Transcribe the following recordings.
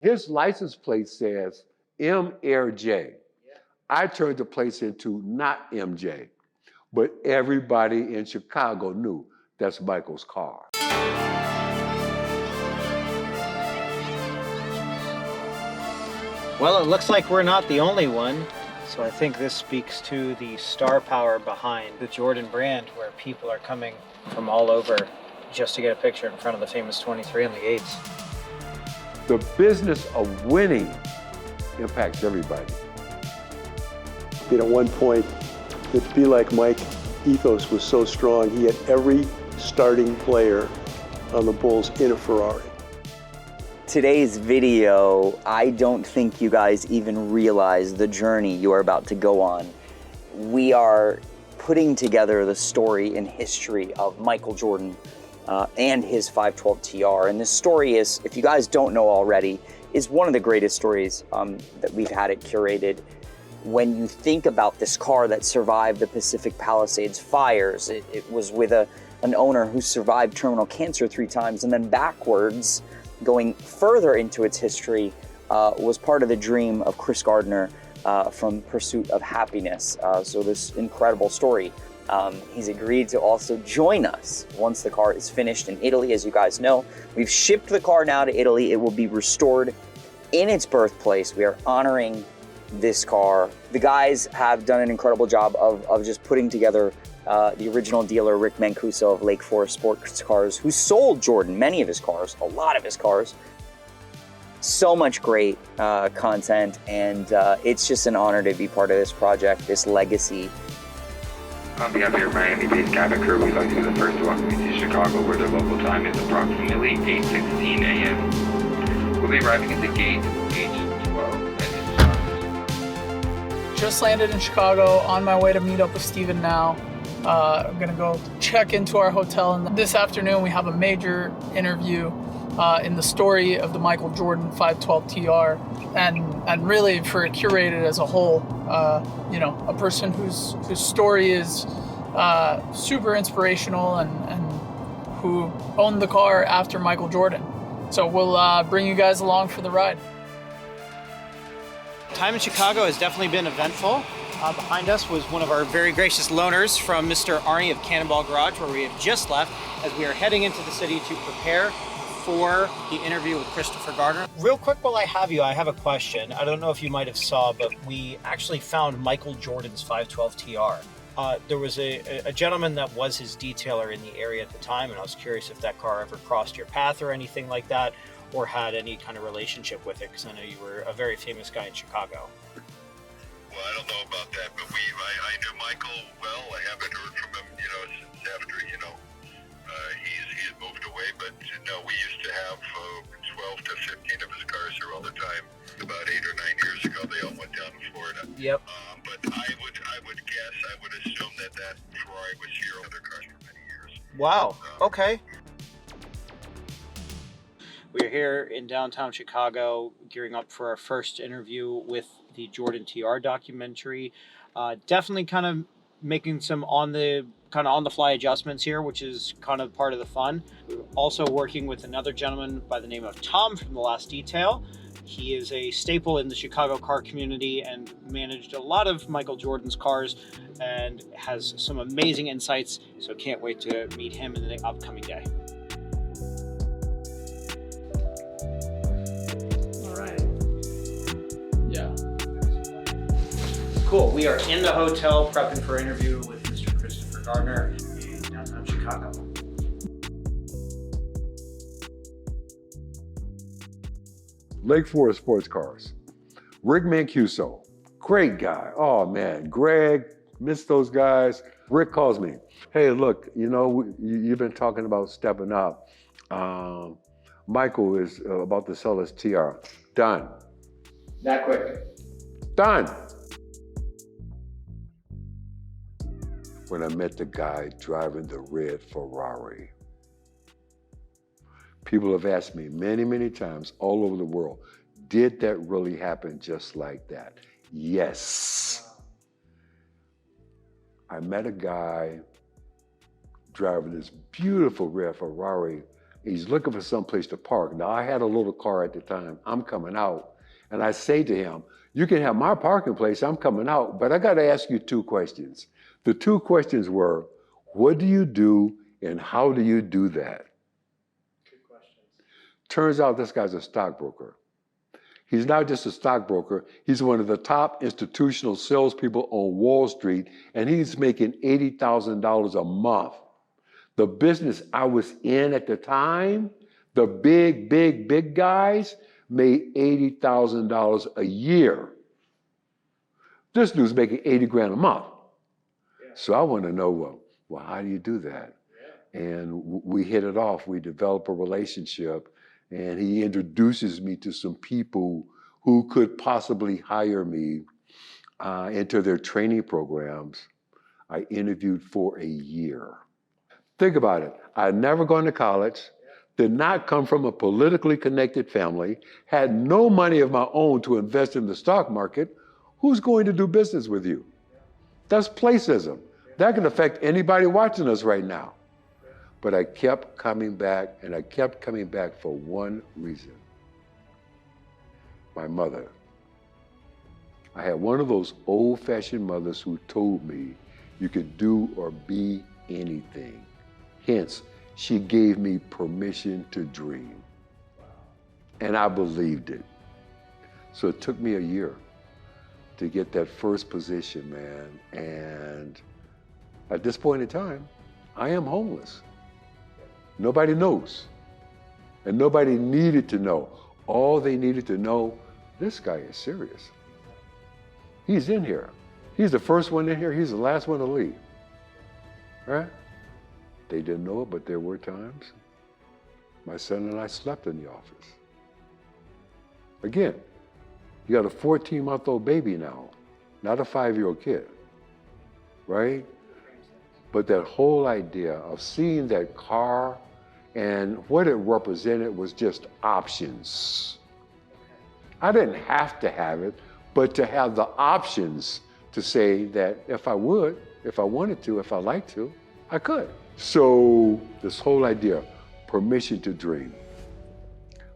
His license plate says M Air J. I turned the place into not MJ, but everybody in Chicago knew that's Michael's car. Well, it looks like we're not the only one. So I think this speaks to the star power behind the Jordan brand, where people are coming from all over just to get a picture in front of the famous 23 on the gates. The business of winning impacts everybody. At one point, the Be Like Mike ethos was so strong, he had every starting player on the Bulls in a Ferrari. Today's video, I don't think you guys even realize the journey you are about to go on. We are putting together the story and history of Michael Jordan and his 512 TR. And this story is, if you guys don't know already, is one of the greatest stories that we've had at Curated. When you think about this car that survived the Pacific Palisades fires, it was with an owner who survived terminal cancer 3 times, and then backwards, going further into its history, was part of the dream of Chris Gardner from Pursuit of Happyness. So this incredible story. He's agreed to also join us once the car is finished in Italy. As you guys know, we've shipped the car now to Italy. It will be restored in its birthplace. We are honoring this car. The guys have done an incredible job of just putting together the original dealer, Rick Mancuso of Lake Forest Sports Cars, who sold Jordan many of his cars, a lot of his cars. So much great content, and it's just an honor to be part of this project, this legacy. On behalf of your Miami-based cabin crew, we'd like to be the first to welcome you to Chicago, where the local time is approximately 8:16 a.m. We'll be arriving at the gate H12. Just landed in Chicago, on my way to meet up with Steven now. I'm gonna go check into our hotel, and this afternoon we have a major interview in the story of the Michael Jordan 512 TR, and really for Curated as a whole, you know, a person whose story is super inspirational and who owned the car after Michael Jordan. So we'll bring you guys along for the ride. Time in Chicago has definitely been eventful. Behind us was one of our very gracious loaners from Mr. Arnie of Cannonball Garage, where we have just left, as we are heading into the city to prepare for the interview with Christopher Gardner. Real quick while I have you, I have a question. I don't know if you might have saw, but we actually found Michael Jordan's 512 TR. There was a gentleman that was his detailer in the area at the time, and I was curious if that car ever crossed your path or anything like that, or had any kind of relationship with it, because I know you were a very famous guy in Chicago. Well, I don't know about that, but I knew Michael well. I haven't heard from him, since after, he's moved away. But no, we used to have 12 to 15 of his cars here all the time. About 8 or 9 years ago, they all went down to Florida. Yep. But I would assume that Ferrari was here on other cars for many years. Wow. Okay. We're here in downtown Chicago, gearing up for our first interview with the Jordan TR documentary. Definitely kind of making some on the fly adjustments here, which is kind of part of the fun. We're also working with another gentleman by the name of Tom from The Last Detail. He is a staple in the Chicago car community and managed a lot of Michael Jordan's cars and has some amazing insights. So can't wait to meet him in the upcoming day. Cool. We are in the hotel prepping for interview with Mr. Christopher Gardner in downtown Chicago. Lake Forest Sports Cars. Rick Mancuso, great guy. Oh man, Greg, miss those guys. Rick calls me. Hey, look, you've been talking about stepping up. Michael is about to sell his TR. Done. That quick. Done. When I met the guy driving the red Ferrari. People have asked me many, many times all over the world, did that really happen just like that? Yes. I met a guy driving this beautiful red Ferrari He's looking for someplace to park. Now, I had a little car at the time. I'm coming out. And I say to him, you can have my parking place. I'm coming out. But I got to ask you 2 questions. The 2 questions were, what do you do and how do you do that? Good questions. Turns out this guy's a stockbroker. He's not just a stockbroker. He's one of the top institutional salespeople on Wall Street, and he's making $80,000 a month. The business I was in at the time, the big guys made $80,000 a year. This dude's making 80 grand a month. Yeah. So I want to know, well, how do you do that? Yeah. And we hit it off. We develop a relationship, and he introduces me to some people who could possibly hire me into their training programs. I interviewed for a year. Think about it. I had never gone to college, did not come from a politically connected family, had no money of my own to invest in the stock market. Who's going to do business with you? That's placism. That can affect anybody watching us right now. But I kept coming back, and I kept coming back for one reason. My mother. I had one of those old-fashioned mothers who told me you could do or be anything. Hence, she gave me permission to dream. And I believed it. So it took me a year to get that first position, man. And at this point in time, I am homeless. Nobody knows. And nobody needed to know. All they needed to know, this guy is serious. He's in here. He's the first one in here. He's the last one to leave. Right? They didn't know it, but there were times my son and I slept in the office. Again, you got a 14-month-old baby now, not a 5-year-old kid, right? But that whole idea of seeing that car and what it represented was just options. I didn't have to have it, but to have the options to say that if I would, if I wanted to, if I liked to, I could. So this whole idea, permission to dream.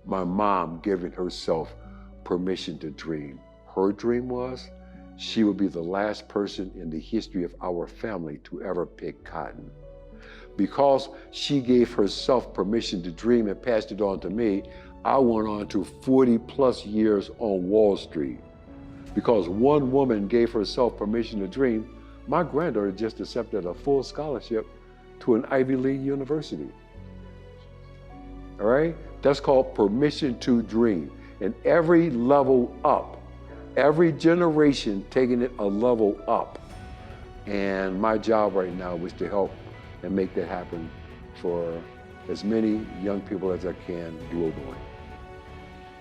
My mom giving herself permission to dream. Her dream was she would be the last person in the history of our family to ever pick cotton. Because she gave herself permission to dream and passed it on to me, I went on to 40 plus years on Wall Street. Because one woman gave herself permission to dream, my granddaughter just accepted a full scholarship to an Ivy League university. All right? That's called permission to dream. And every level up, every generation taking it a level up. And my job right now is to help and make that happen for as many young people as I can globally.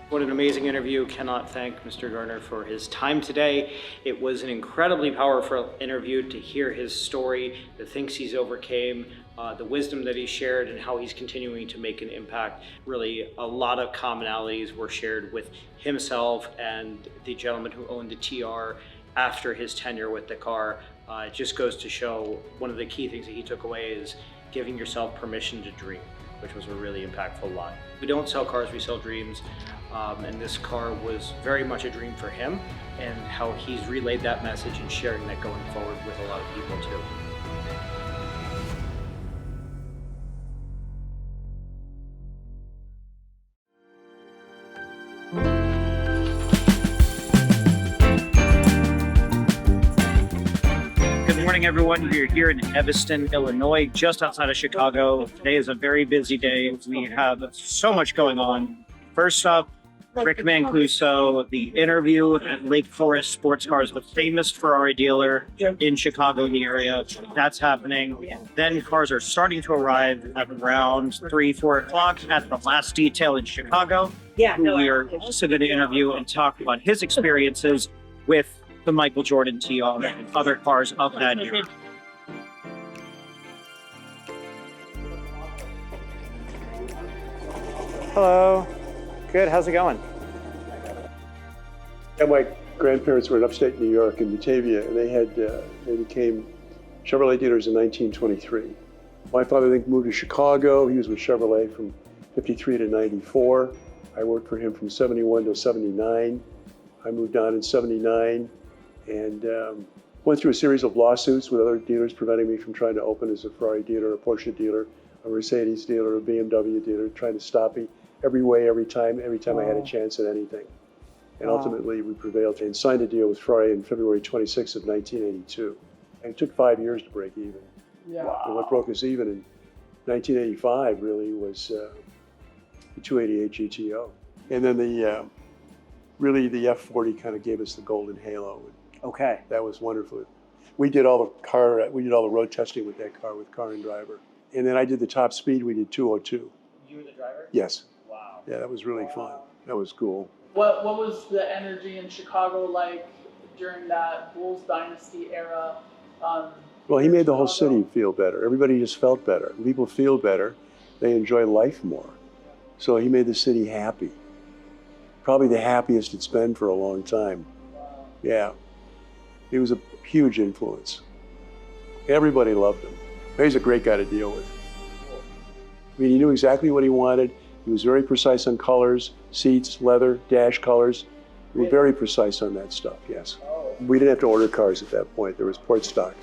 What an amazing interview. Cannot thank Mr. Gardner for his time today. It was an incredibly powerful interview to hear his story, the things he's overcame, the wisdom that he shared, and how he's continuing to make an impact. Really, a lot of commonalities were shared with himself and the gentleman who owned the TR after his tenure with the car. It just goes to show one of the key things that he took away is giving yourself permission to dream, which was a really impactful line. We don't sell cars, we sell dreams. And this car was very much a dream for him, and how he's relayed that message and sharing that going forward with a lot of people too. Good morning, everyone. We're here in Evanston, Illinois, just outside of Chicago. Today is a very busy day. We have so much going on. First up, Rick Mancuso, the interview at Lake Forest Sports Cars, the famous Ferrari dealer in Chicago in the area. That's happening. Then cars are starting to arrive at around 3-4 o'clock at the last detail in Chicago. We are also going to interview and talk about his experiences with the Michael Jordan TR and other cars of that year. Hello. Good, how's it going? Yeah, my grandparents were in upstate New York in Batavia, and they became Chevrolet dealers in 1923. My father then moved to Chicago. He was with Chevrolet from 53 to 94. I worked for him from 71 to 79. I moved on in 79 and went through a series of lawsuits with other dealers preventing me from trying to open as a Ferrari dealer, a Porsche dealer, a Mercedes dealer, a BMW dealer, trying to stop me every way, every time I had a chance at anything. And ultimately we prevailed and signed a deal with Ferrari in February 26th of 1982. And it took 5 years to break even. Yeah. And what broke us even in 1985 really was the 288 GTO. And then really the F40 kind of gave us the golden halo. Okay. That was wonderful. We did all the road testing with that car with Car and Driver. And then I did the top speed, we did 202. You were the driver? Yes. Wow. Yeah, that was really fun. That was cool. What was the energy in Chicago like during that Bulls dynasty era? Well, he made the whole Chicago? city feel better. Everybody just felt better. People feel better. They enjoy life more. So he made the city happy. Probably the happiest it's been for a long time. Wow. Yeah. He was a huge influence. Everybody loved him. He's a great guy to deal with. I mean, he knew exactly what he wanted. He was very precise on colors, seats, leather, dash colors. We were very precise on that stuff, yes. We didn't have to order cars at that point. There was port stock.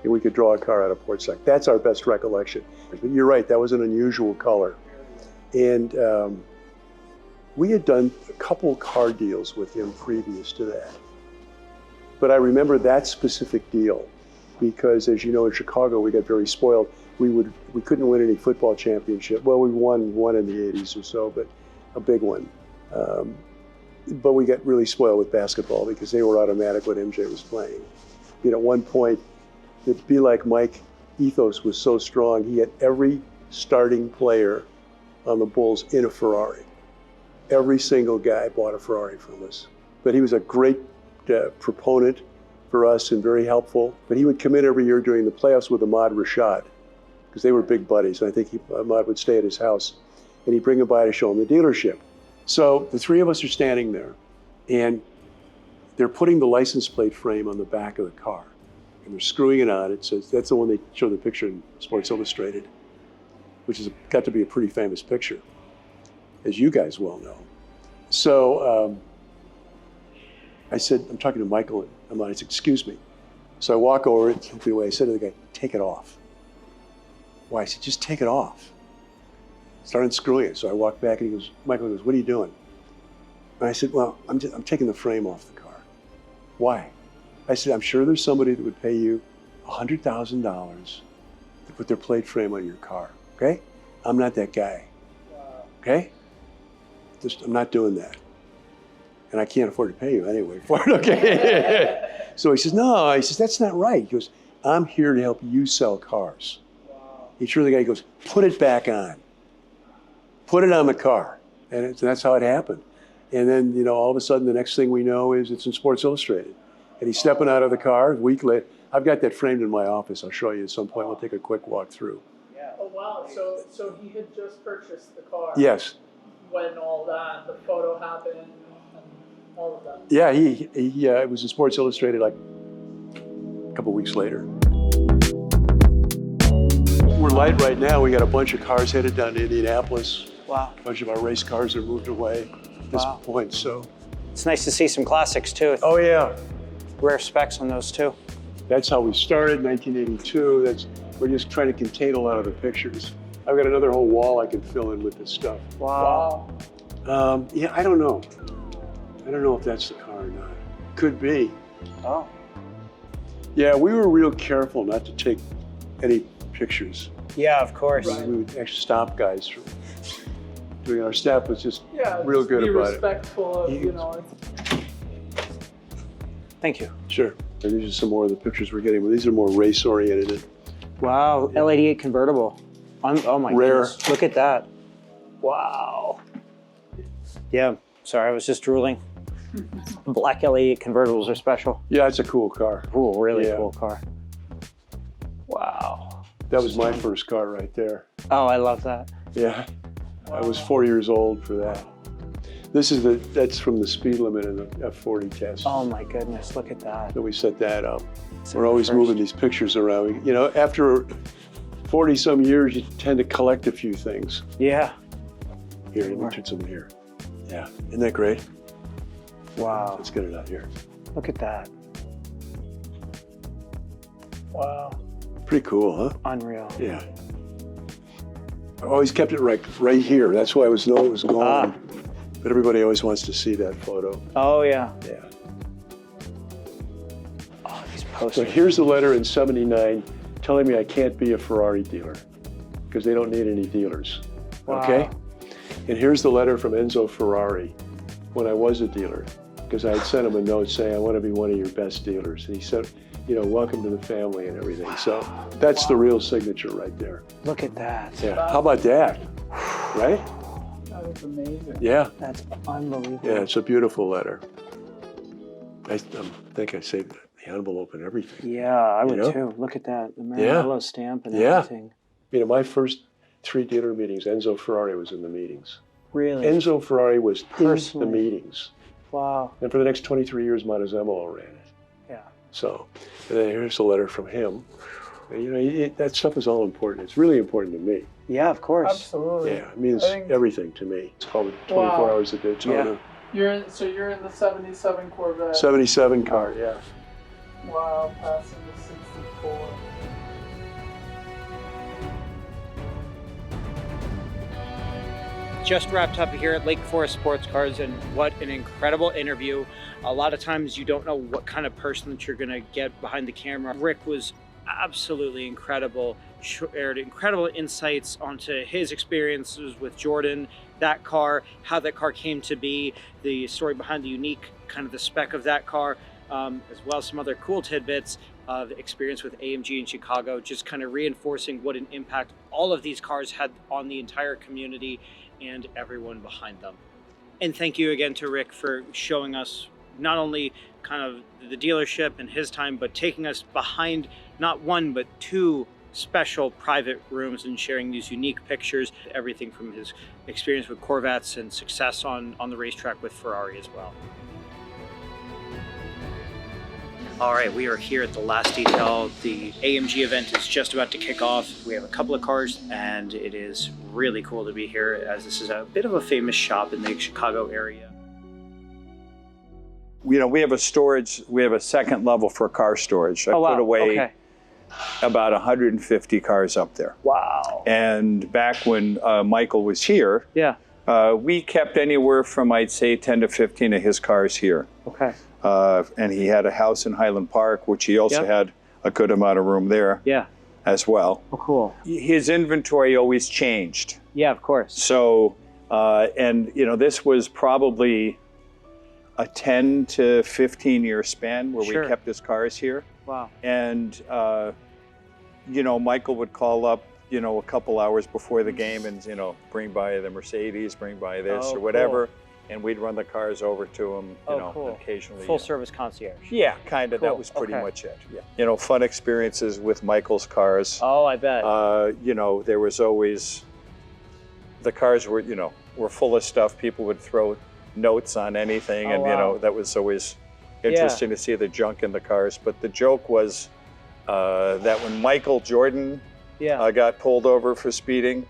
And we could draw a car out of port stock. That's our best recollection. But you're right, that was an unusual color. And we had done a couple car deals with him previous to that. But I remember that specific deal because, as you know, in Chicago, we got very spoiled. We couldn't win any football championship. Well, we won one in the 80s or so, but a big one. But we got really spoiled with basketball because they were automatic when MJ was playing. You know, at one point, the Be Like Mike ethos was so strong, he had every starting player on the Bulls in a Ferrari. Every single guy bought a Ferrari from us. But he was a great proponent for us and very helpful. But he would come in every year during the playoffs with Ahmad Rashad, because they were big buddies. And I think Ahmad would stay at his house. And he'd bring him by to show him the dealership. So the three of us are standing there, and they're putting the license plate frame on the back of the car. And they're screwing it on. It says, that's the one they show the picture in Sports Illustrated, which has got to be a pretty famous picture, as you guys well know. So I said, I'm talking to Michael, and I said, excuse me. So I walk over and took the way. I said to the guy, take it off. Why? I said, just take it off. Started screwing it. So I walked back and he goes, Michael goes, what are you doing? And I said, well, I'm taking the frame off the car. Why? I said, I'm sure there's somebody that would pay you $100,000 to put their plate frame on your car, okay? I'm not that guy, okay? I'm not doing that. And I can't afford to pay you anyway for it, okay? So he says, no, he says, that's not right. He goes, I'm here to help you sell cars. He turned to the guy, he goes, put it back on. Put it on the car. And that's how it happened. And then, you know, all of a sudden, the next thing we know is it's in Sports Illustrated. And he's stepping out of the car a week later. I've got that framed in my office. I'll show you at some point. We'll take a quick walk through. Yeah. Oh, wow. So he had just purchased the car. Yes. When all that, the photo happened and all of that. Yeah, it was in Sports Illustrated like a couple weeks later. We're light right now. We got a bunch of cars headed down to Indianapolis. Wow. A bunch of our race cars are moved away at this point, so. It's nice to see some classics too. Oh yeah. Rare specs on those too. That's how we started, 1982. We're just trying to contain a lot of the pictures. I've got another whole wall I can fill in with this stuff. Wow. Yeah, I don't know. I don't know if that's the car or not. Could be. Oh. Yeah, we were real careful not to take any pictures. Yeah, of course. Right. We would actually stop guys from doing. Our staff was just real just good be about respectful of, you know. Thank you. Sure. And these are some more of the pictures we're getting, but these are more race-oriented. Wow, L88 convertible. Oh my Rare. goodness. Look at that. Wow. Yeah, sorry, I was just drooling. Black L88 convertibles are special. Yeah, it's a cool car. Cool, really cool car. Wow. That was my first car right there. Oh, I love that. Yeah, I was 4 years old for that. That's from the speed limit in the F40 test. Oh my goodness, look at that. So we set that up. So We're always first. moving these pictures around. You know, after 40 some years, you tend to collect a few things. Yeah. Here, let me turn some here. Yeah, isn't that great? Wow. Let's get it out here. Look at that. Wow. Pretty cool, huh? Unreal. Yeah. I always kept it right here. That's why I was know it was gone. But everybody always wants to see that photo. Oh, yeah. Yeah. Oh, these So posters. here's the letter in '79 telling me I can't be a Ferrari dealer because they don't need any dealers. Wow. Okay? And here's the letter from Enzo Ferrari when I was a dealer, because I had sent him a note saying I want to be one of your best dealers. And he said, you know, welcome to the family and everything. So that's the real signature right there. Look at that. Yeah. How about that? Right? That is amazing. Yeah. That's unbelievable. Yeah, it's a beautiful letter. I think I saved the envelope and everything. Yeah, I would know? too. Look at that. The Maranello stamp and Yeah. everything. You know, my first 3 dealer meetings, Enzo Ferrari was in the meetings. Really? Enzo Ferrari was Personally. in the meetings. Wow. And for the next 23 years, Montezemolo ran it. Yeah. So, and then here's a letter from him. And, you know, that stuff is all important. It's really important to me. Yeah, of course. Absolutely. Yeah, it means I think- everything to me. It's called 24 Hours a Daytona. You're in the 77 Corvette. 77 car, yeah. Wow, passing the 64. Just wrapped up here at Lake Forest Sports Cars, and what an incredible interview. A lot of times you don't know what kind of person that you're gonna get behind the camera. Rick was absolutely incredible, shared incredible insights onto his experiences with Jordan, that car, how that car came to be, the story behind the unique kind of the spec of that car, as well as some other cool tidbits of experience with AMG in Chicago, just kind of reinforcing what an impact all of these cars had on the entire community and everyone behind them. And thank you again to Rick for showing us not only kind of the dealership and his time, but taking us behind not one, but 2 special private rooms and sharing these unique pictures, everything from his experience with Corvettes and success on the racetrack with Ferrari as well. All right, we are here at the last detail. The AMG event is just about to kick off. We have a couple of cars, and it is really cool to be here, as this is a bit of a famous shop in the Chicago area. You know, we have a storage, we have a second level for car storage. I put away about 150 cars up there. Wow. And back when Michael was here, Yeah. we kept anywhere from, I'd say, 10 to 15 of his cars here. Okay. And he had a house in Highland Park, which he also had a good amount of room there Yeah. as well. Oh, cool. His inventory always changed. Yeah, of course. So, and you know, this was probably a 10 to 15 year span where we kept his cars here. Wow. And, you know, Michael would call up, you know, a couple hours before the game and, you know, bring by the Mercedes, bring by this or whatever. And we'd run the cars over to him, you know, occasionally. Full service concierge. Yeah, kind of. Cool. That was pretty much it. Yeah. You know, fun experiences with Michael's cars. Oh, I bet. You know, there was always, the cars were, you know, were full of stuff. People would throw notes on anything. And, you know, that was always interesting to see the junk in the cars. But the joke was that when Michael Jordan got pulled over for speeding,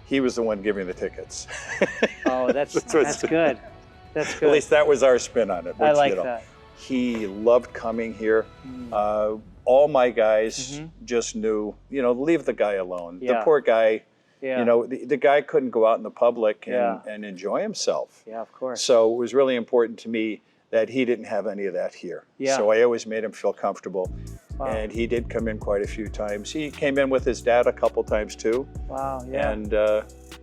he was the one giving the tickets. Oh, that's good. That's good. At least that was our spin on it. Which, I like you know, that. He loved coming here. All my guys just knew, you know, leave the guy alone. The poor guy, you know, the guy couldn't go out in the public and enjoy himself. Yeah, of course. So it was really important to me that he didn't have any of that here. Yeah. So I always made him feel comfortable. Wow. And he did come in quite a few times. He came in with his dad a couple times too. Wow, yeah. And,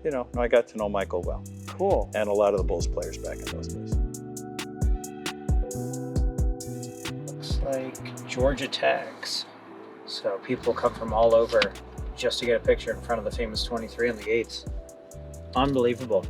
you know, I got to know Michael well. Cool. And a lot of the Bulls players back in those days. Looks like Georgia tags. So people come from all over just to get a picture in front of the famous 23 on the gates. Unbelievable.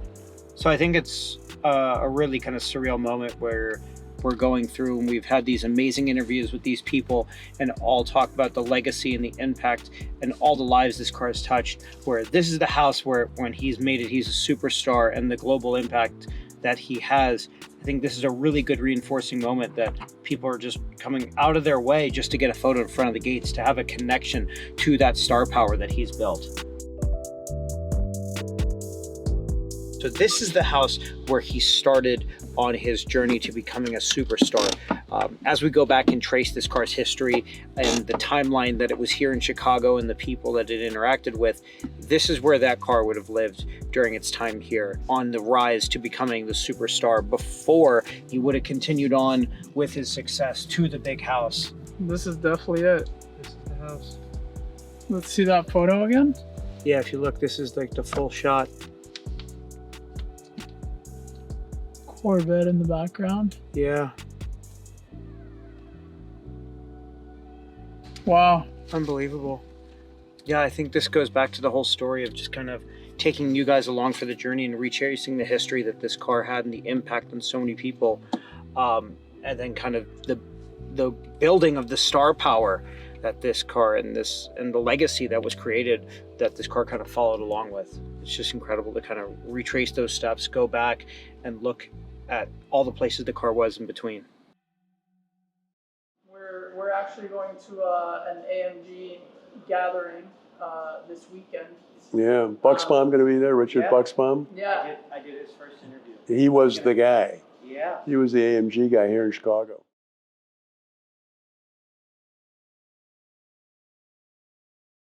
So I think it's a really kind of surreal moment where we're going through and we've had these amazing interviews with these people and all talk about the legacy and the impact and all the lives this car has touched, where this is the house where when he's made it, he's a superstar, and the global impact that he has. I think this is a really good reinforcing moment that people are just coming out of their way just to get a photo in front of the gates, to have a connection to that star power that he's built. So So this is the house where he started on his journey to becoming a superstar. As we go back and trace this car's history and the timeline that it was here in Chicago and the people that it interacted with, this is where that car would have lived during its time here, on the rise to becoming the superstar before he would have continued on with his success to the big house. This is definitely it. This is the house. Let's see that photo again. Yeah, if you look, this is like the full shot. Corvette in the background. Yeah. Wow. Unbelievable. Yeah, I think this goes back to the whole story of just kind of taking you guys along for the journey and retracing the history that this car had and the impact on so many people. And then kind of the building of the star power that this car and the legacy that was created that this car kind of followed along with. It's just incredible to kind of retrace those steps, go back and look at all the places the car was in between. We're actually going to an AMG gathering this weekend. Yeah, Bucksbaum going to be there, Richard Yeah. Bucksbaum. Yeah. I did his first interview. He was the guy. Yeah. He was the AMG guy here in Chicago.